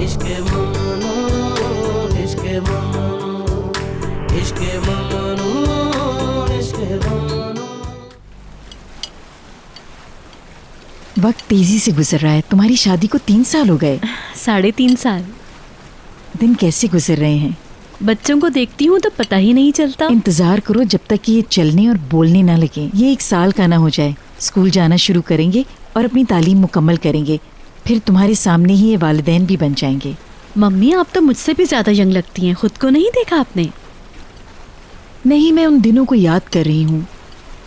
इश्क ममनू, इश्क ममनू, इश्क ममनू, इश्क ममनू। वक्त तेजी से गुजर रहा है। तुम्हारी शादी को 3 साल हो गए। 3.5 साल। दिन कैसे गुजर रहे हैं? बच्चों को देखती हूँ तो पता ही नहीं चलता। इंतजार करो जब तक कि ये चलने और बोलने ना लगे। ये 1 साल का ना हो जाए, स्कूल जाना शुरू करेंगे और अपनी तालीम मुकम्मल करेंगे। फिर तुम्हारे सामने ही ये वालिदैन भी बन जाएंगे। मम्मी आप तो मुझसे भी ज्यादा यंग लगती हैं। खुद को नहीं देखा आपने? नहीं, मैं उन दिनों को याद कर रही हूँ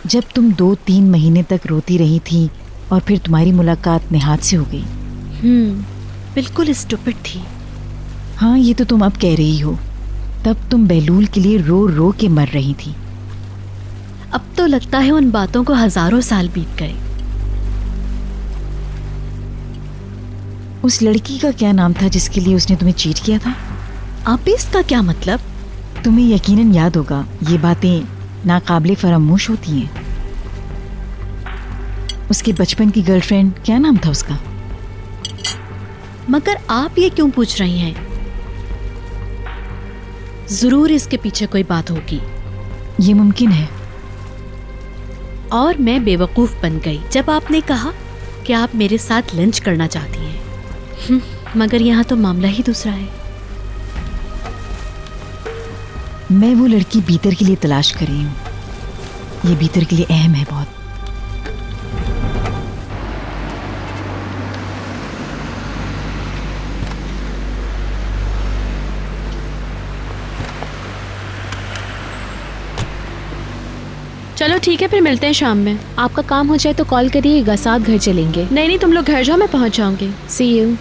जब तुम 2-3 महीने तक रोती रही थी और फिर तुम्हारी मुलाकात निहात से हो गई। बिल्कुल स्टूपिड थी। हाँ, ये तो तुम अब कह रही हो। तब तुम बहलूल के लिए रो रो के मर रही थी। अब तो लगता है उन बातों को हजारों साल बीत गए। उस लड़की का क्या नाम था जिसके लिए उसने तुम्हें चीट किया था? आप इसका क्या मतलब? तुम्हें यकीनन याद होगा, ये बातें नाकाबिले फरामोश होती हैं। उसके बचपन की गर्लफ्रेंड, क्या नाम था उसका? मगर आप ये क्यों पूछ रही हैं? जरूर इसके पीछे कोई बात होगी। ये मुमकिन है। और मैं बेवकूफ बन गई जब आपने कहा कि आप मेरे साथ लंच करना चाहती हैं। मगर यहाँ तो मामला ही दूसरा है। मैं वो लड़की भीतर के लिए तलाश कर रही हूँ। ये भीतर के लिए अहम है बहुत। चलो ठीक है, फिर मिलते हैं शाम में। आपका काम हो जाए तो कॉल करिएगा, साथ घर चलेंगे। नहीं, तुम लोग घर जाओ, मैं पहुंच जाऊंगी। सी यू।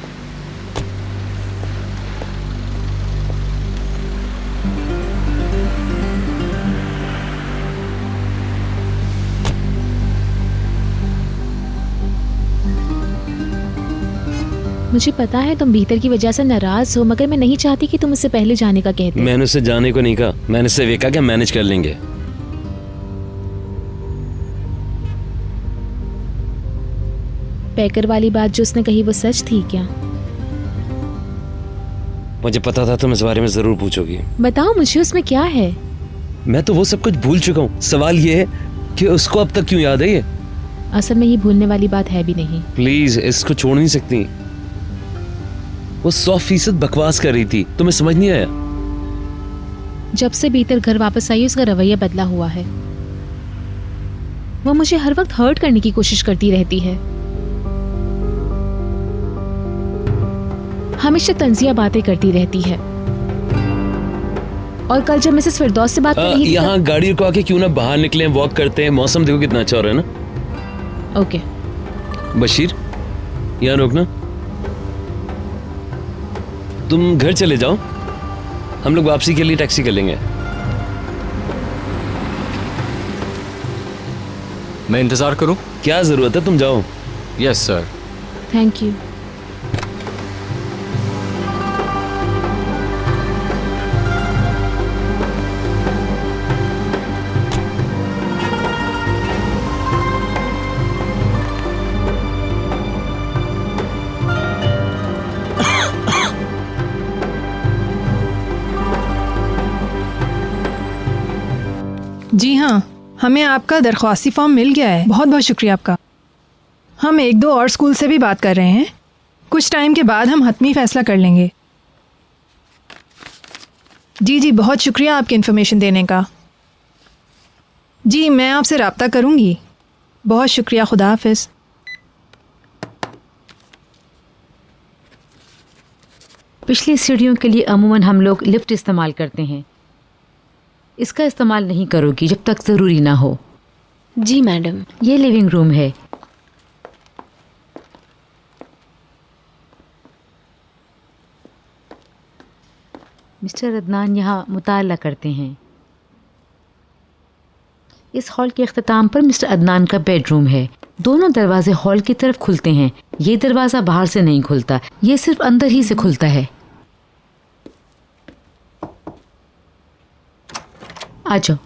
मुझे पता है तुम भीतर की वजह से नाराज हो, मगर मैं नहीं चाहती कि तुम उससे पहले जाने का कहते। मैंने उससे जाने को नहीं कहा, मैंने उससे ये कहा कि मैनेज कर लेंगे। पैकर वाली बात जो उसने कही वो सच थी क्या? मुझे पता था तुम इस बारे में जरूर पूछोगी। बताओ मुझे, उसमें क्या है? मैं तो वो सब कुछ भूल चुका हूँ। सवाल ये है कि उसको अब तक क्यों याद है ये? असल में ये भूलने वाली बात है भी नहीं। प्लीज, इसको छोड़ नहीं सकती। वो 100% बकवास कर रही थी, तुम्हें समझ नहीं आया? जब से भीतर घर वापस आई उसका रवैया बदला हुआ है। वो मुझे हर वक्त हर्ट करने की कोशिश करती रहती है। हमेशा तंजिया बातें करती रहती है। और कल जब मिसेस फिरदौस से बात कर रही थी यहाँ गाड़ी रुकवा के क्यों ना बाहर निकले, वॉक करते हैं। मौसम देखो कितना अच्छा हो रहा है ना। ओके बशीर, यहाँ रोकना। तुम घर चले जाओ, हम लोग वापसी के लिए टैक्सी कर लेंगे। मैं इंतजार करूं? क्या जरूरत है, तुम जाओ। Yes sir. Thank you. जी हाँ, हमें आपका दरख्वास्ती फॉर्म मिल गया है। बहुत बहुत शुक्रिया आपका। हम 1-2 और स्कूल से भी बात कर रहे हैं। कुछ टाइम के बाद हम हतमी फैसला कर लेंगे। जी, बहुत शुक्रिया आपकी इन्फॉर्मेशन देने का। जी, मैं आपसे रब्ता करूँगी। बहुत शुक्रिया, खुदा हाफिज़। पिछली सीढ़ियों के लिए अमूमन हम लोग लिफ्ट इस्तेमाल करते हैं। इसका इस्तेमाल नहीं करोगी जब तक ज़रूरी ना हो। जी मैडम। ये लिविंग रूम है। मिस्टर अदनान यहाँ मुताला करते हैं। इस हॉल के अख्ताम पर मिस्टर अदनान का बेडरूम है। दोनों दरवाजे हॉल की तरफ खुलते हैं। ये दरवाज़ा बाहर से नहीं खुलता, ये सिर्फ अंदर ही से खुलता है। आ जाओ।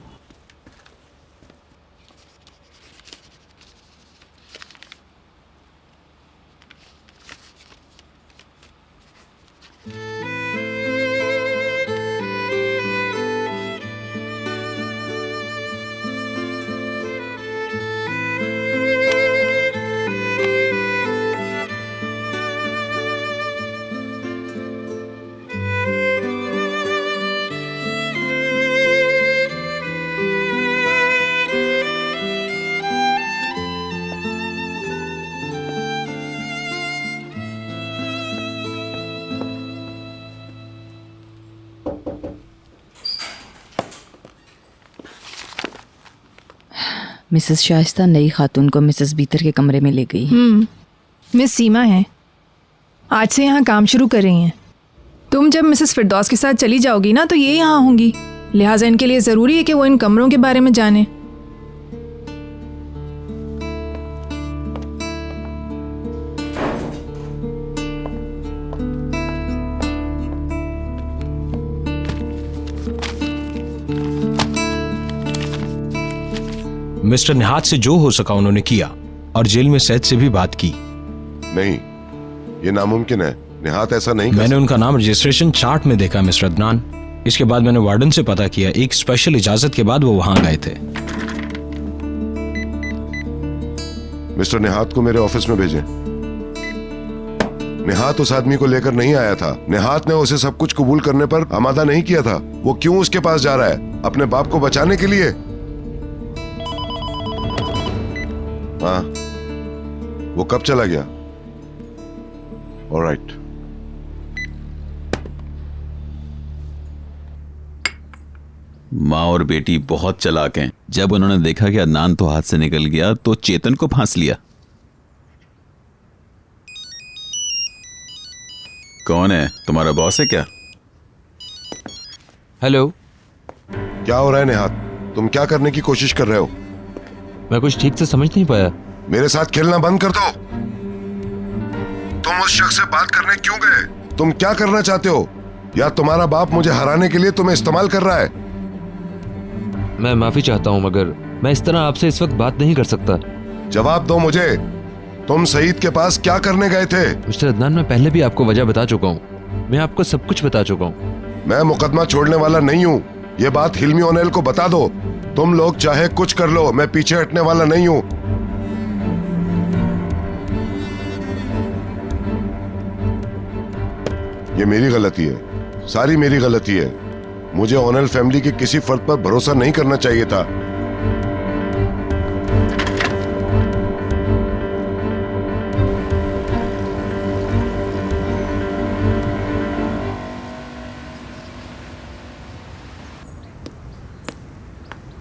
मिसेस शाइस्ता नई खातून को मिसेस बीतर के कमरे में ले गई है। मिस सीमा है, आज से यहाँ काम शुरू कर रही हैं। तुम जब मिसेस फिरदौस के साथ चली जाओगी ना तो ये यहाँ होंगी, लिहाजा इनके लिए ज़रूरी है कि वो इन कमरों के बारे में जाने। मिस्टर निहात से जो हो सका उन्होंने किया और जेल में सैद से भी बात की। नहीं, ये नामुमकिन है। निहात ऐसा नहीं मैंने उनका नाम रजिस्ट्रेशन चार्ट में देखा मिस्टर अदनान। इसके बाद मैंने वार्डन से पता किया, एक स्पेशल इजाजत के बाद वो वहां गए थे। मिस्टर निहात को मेरे ऑफिस में भेजें। निहात उस आदमी को लेकर नहीं आया था। निहात ने उसे सब कुछ कबूल करने पर आमादा नहीं किया था। वो क्यों उसके पास जा रहा है? अपने बाप को बचाने के लिए? हाँ, वो कब चला गया? ऑलराइट। माँ और बेटी बहुत चालाक हैं। जब उन्होंने देखा कि अदनान तो हाथ से निकल गया तो चेतन को फांस लिया। कौन है? तुम्हारा बॉस है क्या? हेलो। क्या हो रहा है निहात? तुम क्या करने की कोशिश कर रहे हो? मैं कुछ ठीक से समझ नहीं पाया। मेरे साथ खेलना बंद कर दो। तुम उस शख्स से बात करने क्यों गए? तुम क्या करना चाहते हो? या तुम्हारा बाप मुझे हराने के लिए तुम्हें इस्तेमाल कर रहा है? मैं माफी चाहता हूँ, मगर मैं इस तरह आपसे इस वक्त बात नहीं कर सकता। जवाब दो मुझे। तुम सईद के पास क्या करने गए थे? मिस्टर अदनान, मैं पहले भी आपको वजह बता चुका हूँ। मैं आपको सब कुछ बता चुका हूँ। मैं मुकदमा छोड़ने वाला नहीं हूँ। ये बात हिल्मी ओनेल को बता दो। तुम लोग चाहे कुछ कर लो, मैं पीछे हटने वाला नहीं हूँ। ये मेरी गलती है, सारी मेरी गलती है। मुझे ओनेल फैमिली के किसी फर्द पर भरोसा नहीं करना चाहिए था।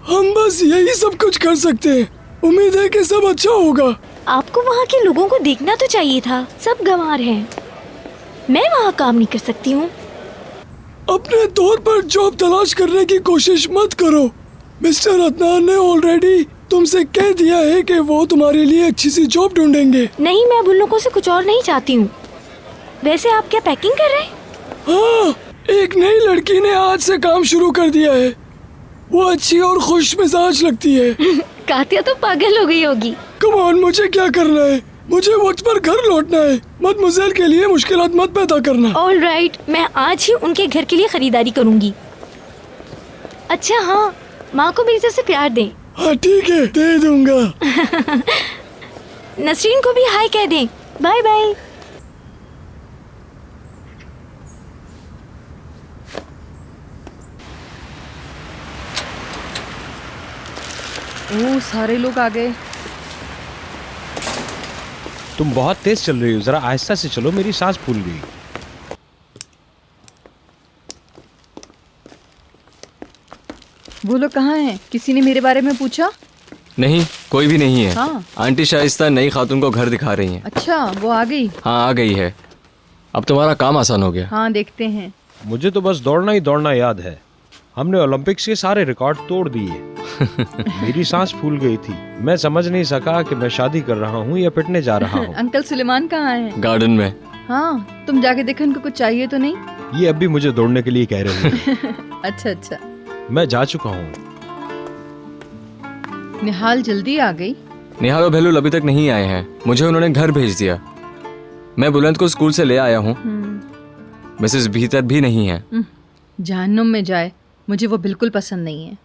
हम बस यही सब कुछ कर सकते हैं। उम्मीद है कि सब अच्छा होगा। आपको वहाँ के लोगों को देखना तो चाहिए था। सब गंवार हैं। मैं वहाँ काम नहीं कर सकती हूँ। अपने तौर पर जॉब तलाश करने की कोशिश मत करो। मिस्टर अदनान ने ऑलरेडी तुमसे कह दिया है कि वो तुम्हारे लिए अच्छी सी जॉब ढूंढेंगे। नहीं, मैं उन लोगों से कुछ और नहीं चाहती हूँ। वैसे आप क्या पैकिंग कर रहे हैं? हाँ, एक नई लड़की ने आज से काम शुरू कर दिया है। वो अच्छी और खुश मिजाज लगती है। कातिया तो पागल हो गई होगी। कम ऑन, मुझे क्या करना है? मुझे वक्त पर घर लौटना है। मदमुज़ेल के लिए मुश्किलात मत पैदा करना। ऑलराइट, मैं आज ही उनके घर के लिए खरीदारी करूंगी। अच्छा हाँ, माँ को मेरी तरफ से प्यार दें। हाँ ठीक है, दे दूंगा। नसरीन को भी हाय कह दें। Bye bye. ओह, सारे लोग आ गए। तुम बहुत तेज चल रही हो, जरा आहिस्ता से चलो, मेरी सांस फूल गई। वो लोग कहाँ हैं? किसी ने मेरे बारे में पूछा? नहीं, कोई भी नहीं है। हाँ। आंटी शाइस्ता नई खातून को घर दिखा रही हैं। अच्छा, वो आ गई? हाँ, आ गई है। अब तुम्हारा काम आसान हो गया। हाँ, देखते हैं। मुझे तो बस दौड़ना ही दौड़ना याद है। हमने ओलंपिक्स के सारे रिकॉर्ड तोड़ दिए। मेरी सांस फूल गई थी। मैं समझ नहीं सका कि मैं शादी कर रहा हूँ या पिटने जा रहा हूँ। अंकल सुलेमान कहाँ हैं? गार्डन में। हाँ, तुम जाके देखो इनको कुछ चाहिए तो नहीं। ये अभी मुझे दौड़ने के लिए कह रही है। अच्छा अच्छा। मैं जा चुका हूँ। निहाल जल्दी आ गई। निहाल और बहलूल अभी तक नहीं आए हैं। मुझे उन्होंने घर भेज दिया। मैं बुलंद को स्कूल से ले आया हूँ। मिसेस भीतर भी नहीं है। जहन्नुम में जाए, मुझे वो बिल्कुल पसंद नहीं है।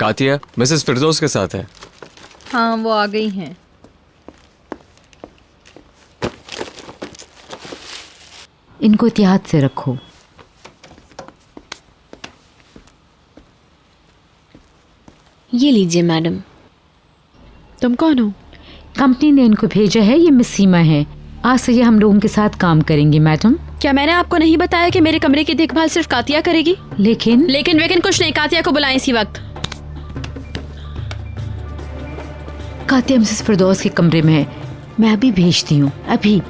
कातिया मिसेस फिरदौस के साथ है। हाँ, वो आ गई हैं। इनको एहतियात से रखो। ये लीजिए मैडम। तुम कौन हो? कंपनी ने इनको भेजा है, ये मिस सीमा है। आज से ये हम लोगों के साथ काम करेंगी मैडम। क्या मैंने आपको नहीं बताया कि मेरे कमरे की देखभाल सिर्फ कातिया करेगी? लेकिन वेकिन कुछ नहीं, कातिया को बुलाएं इसी वक्त। कातिया मिसेस फिरदौस के कमरे में है, मैं अभी भेजती हूँ, अभी।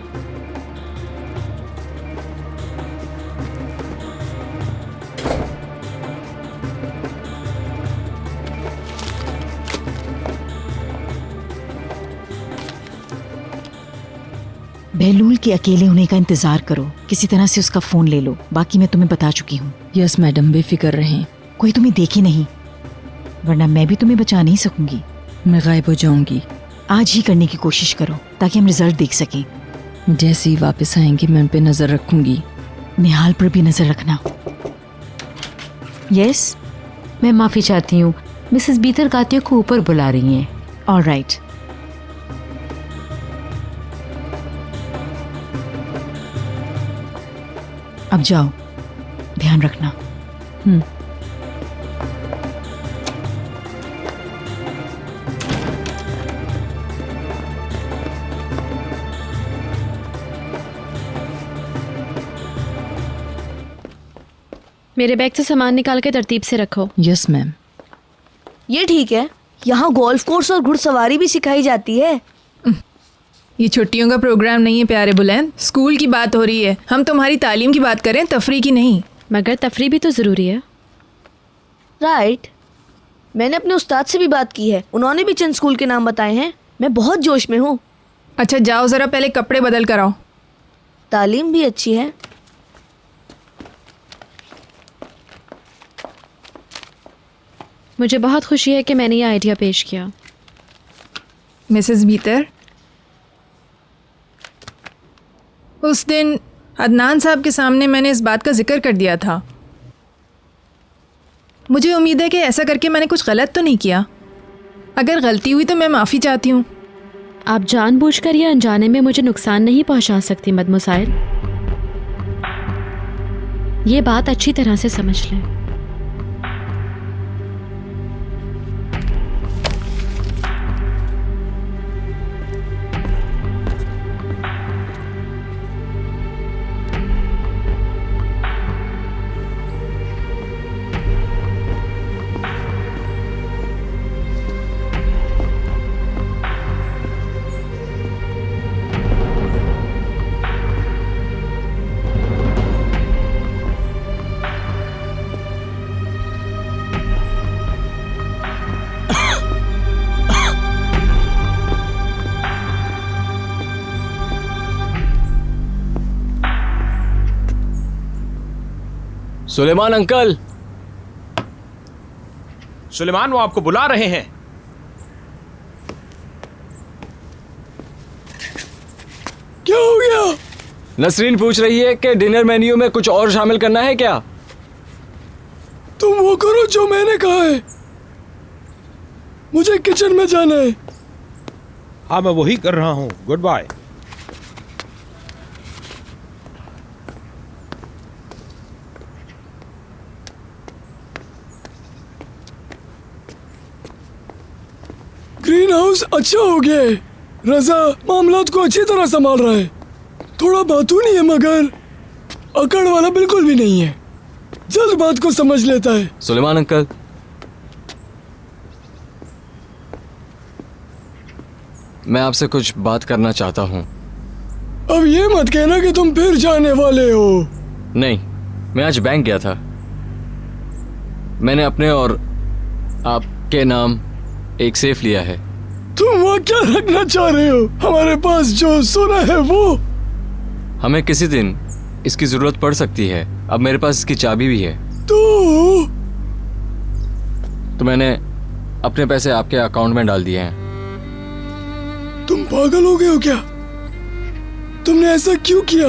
बहलूल के अकेले होने का इंतजार करो, किसी तरह से उसका फोन ले लो। बाकी मैं तुम्हें बता चुकी हूँ। यस मैडम, बेफिक्र रहें। कोई तुम्हें देखे नहीं, वरना मैं भी तुम्हें बचा नहीं सकूंगी। मैं गायब हो जाऊंगी। आज ही करने की कोशिश करो ताकि हम रिजल्ट देख सकें। जैसे ही वापस आएंगे मैं उन पे नजर रखूंगी। निहाल पर भी नजर रखना। यस, मैं माफी चाहती हूँ, मिसेस बीतर कातिया को ऊपर बुला रही हैं। ऑलराइट। अब जाओ, ध्यान रखना। मेरे बैग से सामान निकाल के तरतीब से रखो। Yes ma'am. ये ठीक है, यहाँ गोल्फ कोर्स और घुड़सवारी भी सिखाई जाती है। ये छुट्टियों का प्रोग्राम नहीं है प्यारे बुलंद, स्कूल की बात हो रही है। हम तुम्हारी तालीम की बात करें, तफरी की नहीं। मगर तफरी भी तो ज़रूरी है। राइट। मैंने अपने उस्ताद से भी बात की है, उन्होंने भी चंद स्कूल के नाम बताए हैं। मैं बहुत जोश में हूँ। अच्छा जाओ, ज़रा पहले कपड़े बदल कर आओ। तालीम भी अच्छी है। मुझे बहुत खुशी है कि मैंने ये आइडिया पेश किया। मिसेस भीतर, उस दिन अदनान साहब के सामने मैंने इस बात का जिक्र कर दिया था। मुझे उम्मीद है कि ऐसा करके मैंने कुछ गलत तो नहीं किया। अगर गलती हुई तो मैं माफ़ी चाहती हूँ। आप जानबूझकर या अनजाने में मुझे नुकसान नहीं पहुंचा सकती मदमुसाइल। ये बात अच्छी तरह से समझ लें। सुलेमान अंकल। सुलेमान, वो आपको बुला रहे हैं। क्या हो गया? नसरीन पूछ रही है कि डिनर मेन्यू में कुछ और शामिल करना है क्या? तुम वो करो जो मैंने कहा है। मुझे किचन में जाना है। हाँ, मैं वही कर रहा हूँ। Good bye. ग्रीन हाउस अच्छा हो गया है। रजा मामलात को अच्छी तरह संभाल रहा है। थोड़ा बातूनी है मगर अकड़ वाला बिल्कुल भी नहीं है। जल्द बात को समझ लेता है। सुलेमान अंकल, मैं आपसे कुछ बात करना चाहता हूँ। अब ये मत कहना कि तुम फिर जाने वाले हो। नहीं, मैं आज बैंक गया था। मैंने अपने और आपके नाम एक सेफ लिया है। तुम वहाँ क्या रखना चाह रहे हो? हमारे पास जो सोना है वो। हमें किसी दिन इसकी जरूरत पड़ सकती है। अब मेरे पास इसकी चाबी भी है। तो मैंने अपने पैसे आपके अकाउंट में डाल दिए हैं। तुम पागल हो गए हो क्या? तुमने ऐसा क्यों किया?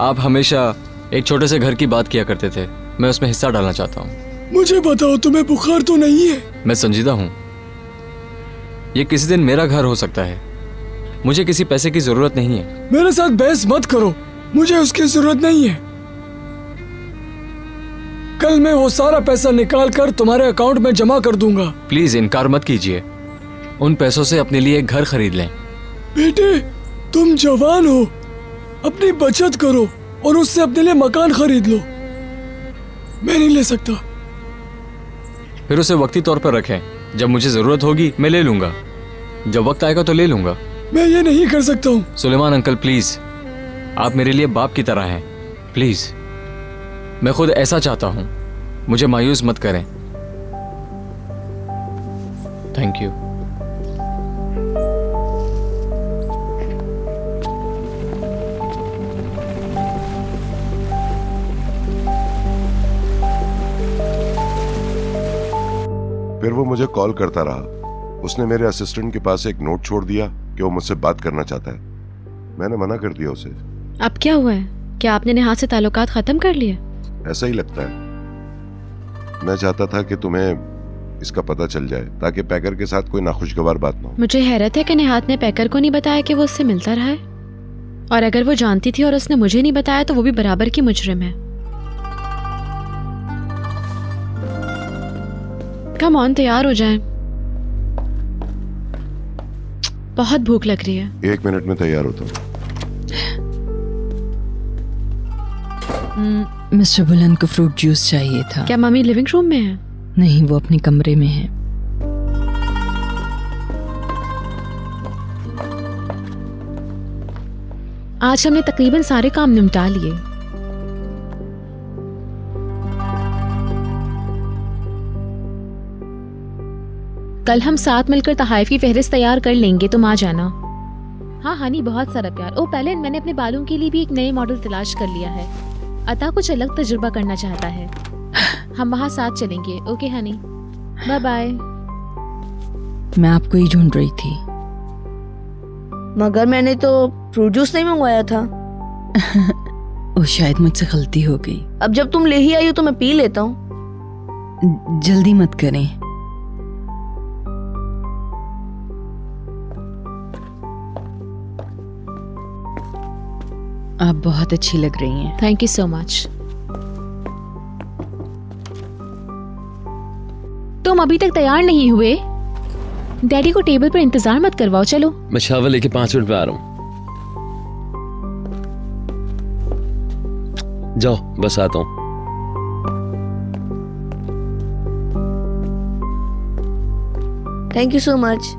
आप हमेशा एक छोटे से घर की बात किया करते थे, मैं उसमें हिस्सा डालना चाहता हूँ। मुझे बताओ, तुम्हें बुखार तो नहीं है? मैं संजीदा हूँ, ये किसी दिन मेरा घर हो सकता है, मुझे किसी पैसे की जरूरत नहीं है। मेरे साथ बहस मत करो, मुझे उसकी जरूरत नहीं है। कल मैं वो सारा पैसा निकाल कर तुम्हारे अकाउंट में जमा कर दूंगा। प्लीज इनकार मत कीजिए, उन पैसों से अपने लिए एक घर खरीद लें। बेटे, तुम जवान हो, अपनी बचत करो और उससे अपने लिए मकान खरीद लो। मैं नहीं ले सकता। फिर उसे वक्ती तौर पर रखें, जब मुझे जरूरत होगी मैं ले लूंगा, जब वक्त आएगा तो ले लूंगा। मैं ये नहीं कर सकता हूँ। सुलेमान अंकल प्लीज, आप मेरे लिए बाप की तरह हैं, प्लीज। मैं खुद ऐसा चाहता हूँ, मुझे मायूस मत करें। Thank you. फिर वो मुझे कॉल करता रहा। उसने मेरे असिस्टेंट के पास एक नोट छोड़ दिया कि वो मुझसे बात करना चाहता है। मैंने मना कर दिया उसे। अब क्या हुआ है? क्या आपने नेहा से ताल्लुकात खत्म कर लिए? ऐसा ही लगता है। मैं चाहता था कि तुम्हें इसका पता चल जाए ताकि पैकर के साथ कोई नाखुशगवार बात ना हो। मुझे हैरत है कि नेहात ने पैकर को नहीं बताया कि वो उससे मिलता रहा है, और अगर वो जानती थी और उसने मुझे नहीं बताया तो वो भी बराबर की मुजरिम है। कम ऑन, तैयार हो जाएं। बहुत भूख लग रही है। 1 मिनट में तैयार होता हूँ। मिस्टर बुलंद को फ्रूट जूस चाहिए था। क्या मम्मी लिविंग रूम में है? नहीं, वो अपने कमरे में है। आज हमने तकरीबन सारे काम निपटा लिए। कल हम साथ मिलकर तहाइफ की फहरिस्त तैयार कर लेंगे, तुम आ जाना। हाँ हनी, बहुत सारा प्यार। ओ पहले मैंने अपने बालों के लिए भी एक नए मॉडल तलाश कर लिया है। अता कुछ अलग तजुर्बा करना चाहता है। हम वहाँ साथ चलेंगे। Okay honey, bye bye. मैं आपको ही ढूंढ रही थी। मगर मैंने तो फ्रूट जूस नहीं मंगवाया था। वो शायद मुझसे गलती हो गई। अब जब तुम ले ही आई हो तो मैं पी लेता हूँ। जल्दी मत करें। आप बहुत अच्छी लग रही हैं। Thank you so much. तुम अभी तक तैयार नहीं हुए? डैडी को टेबल पर इंतजार मत करवाओ, चलो। मैं शावर लेके 5 मिनट में आ रहा हूँ। जाओ, बस आता हूँ। Thank you so much.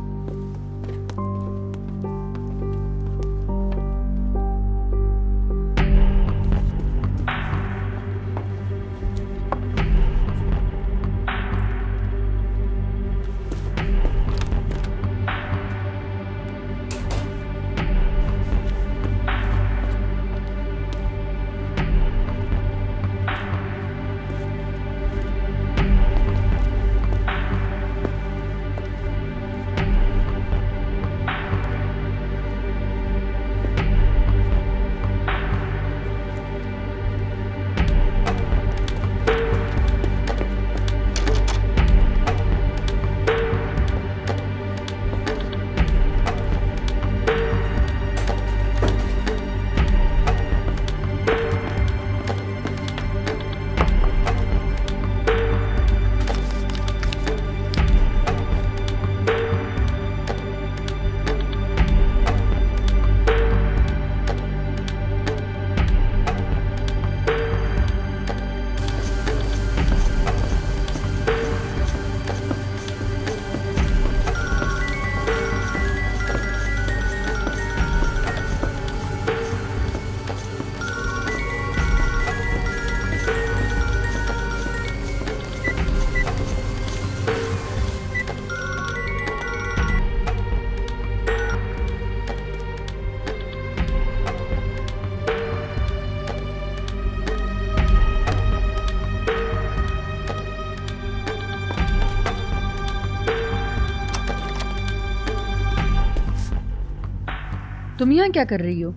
तुम यहाँ क्या कर रही हो?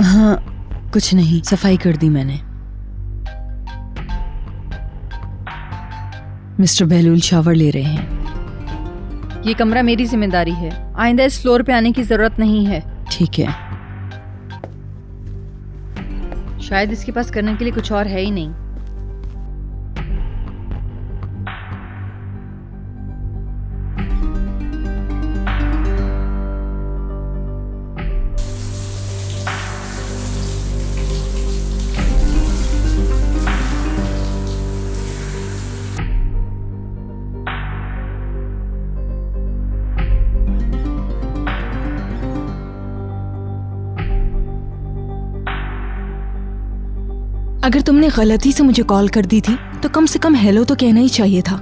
हाँ कुछ नहीं, सफाई कर दी मैंने। मिस्टर बहलूल शावर ले रहे हैं। ये कमरा मेरी जिम्मेदारी है, आइंदा इस फ्लोर पे आने की जरूरत नहीं है। ठीक है। शायद इसके पास करने के लिए कुछ और है ही नहीं। अगर तुमने गलती से मुझे कॉल कर दी थी तो कम से कम हेलो तो कहना ही चाहिए था।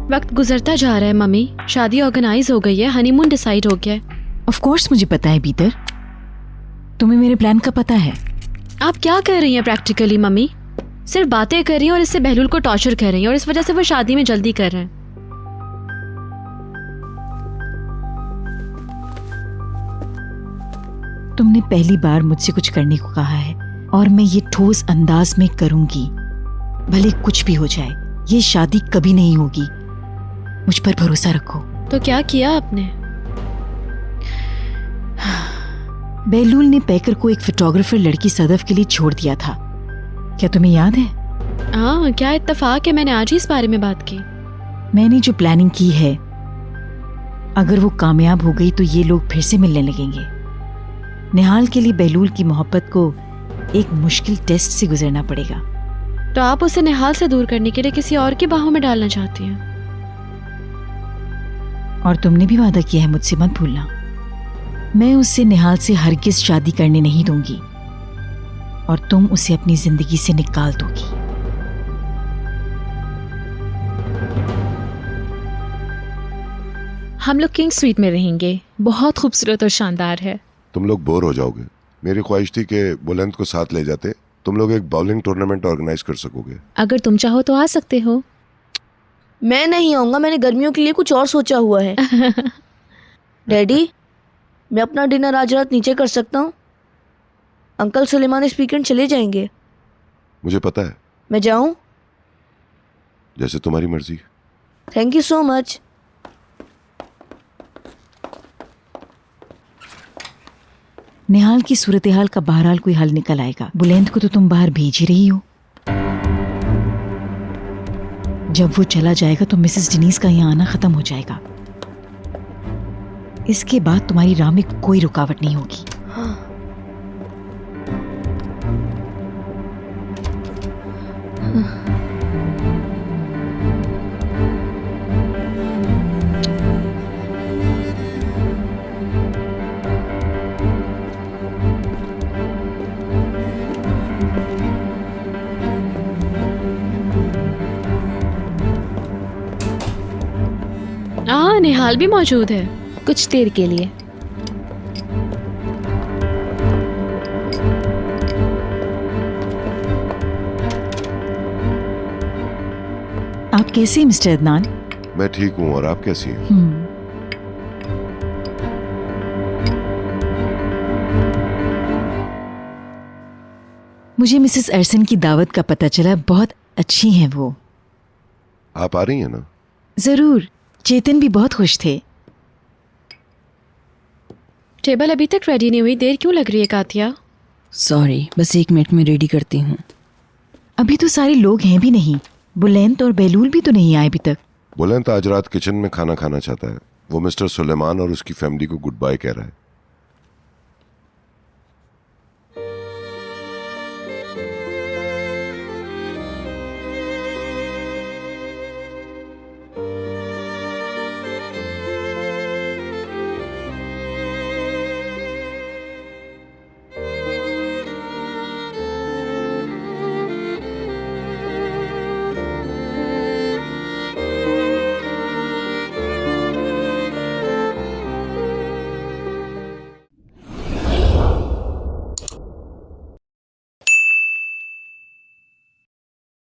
वक्त गुजरता जा रहा है मम्मी, शादी ऑर्गेनाइज हो गई है, हनीमून डिसाइड हो गया है। ऑफ कोर्स मुझे पता है बीतर, तुम्हें मेरे प्लान का पता है। आप क्या कर रही हैं प्रैक्टिकली मम्मी? सिर्फ बातें कर रही हैं और इससे बहलूल को टॉर्चर कर रही हैं और इस वजह से वो शादी में जल्दी कर रहे हैं। तुमने पहली बार मुझसे कुछ करने को कहा है और मैं ये ठोस अंदाज में करूंगी, भले कुछ भी हो जाए। ये शादी कभी नहीं होगी, मुझ पर भरोसा रखो। तो क्या किया आपने? बहलूल ने पैकर को एक फोटोग्राफर लड़की सदफ के लिए छोड़ दिया था, क्या तुम्हें याद है? हाँ, क्या इत्तेफाक है, मैंने आज ही इस बारे में बात की। मैंने जो प्लानिंग की है, अगर वो कामयाब हो गई तो ये लोग फिर से मिलने लगेंगे। निहाल के लिए बहलूल की मोहब्बत को एक मुश्किल टेस्ट से गुजरना पड़ेगा। तो आप उसे निहाल से दूर करने के लिए किसी और की बाहों में डालना चाहती हैं? और तुमने भी वादा किया है मुझसे, मत भूलना। मैं उससे निहाल से हरगिज शादी करने नहीं दूंगी और तुम उसे अपनी जिंदगी से निकाल दोगी। हम लोग किंग स्वीट में रहेंगे, बहुत खूबसूरत और शानदार है। तुम लोग बोर हो जाओगे। मेरी ख्वाहिश थी कि बुलंद को साथ ले जाते, तुम लोग एक बाउलिंग टूर्नामेंट ऑर्गेनाइज कर सकोगे। अगर तुम चाहो तो आ सकते हो। मैं नहीं आऊंगा, मैंने गर्मियों के लिए कुछ और सोचा हुआ है। डैडी, मैं अपना डिनर आज रात नीचे कर सकता हूँ? अंकल सुलेमान इस वीकेंड चले जाएंगे। मुझे पता है। मैं जाऊँ? जैसे तुम्हारी मर्जी। Thank you so much. Nihal की सूरत हाल का बहरहाल कोई हल निकल आएगा। बुलंद को तो तुम बाहर भेज ही रही हो। जब वो चला जाएगा तो मिसेस डिनीज का यहाँ आना खत्म हो जाएगा। इसके बाद तुम्हारी राह में कोई रुकावट नहीं होगी। निहाल भी मौजूद है कुछ देर के लिए। आप कैसे हैं मिस्टर अदनान? मैं ठीक हूँ, और आप कैसी हैं? मुझे मिसेस अरसन की दावत का पता चला, बहुत अच्छी हैं वो। आप आ रही हैं ना? जरूर, चेतन भी बहुत खुश थे। टेबल अभी तक रेडी नहीं हुई, देर क्यों लग रही है कातिया? सॉरी, बस 1 मिनट में रेडी करती हूँ। अभी तो सारे लोग हैं भी नहीं, बुलंद और बहलूल भी तो नहीं आए अभी तक। बुलंद आज रात किचन में खाना खाना चाहता है। वो मिस्टर सुलेमान और उसकी फैमिली को गुड बाय कह रहा है।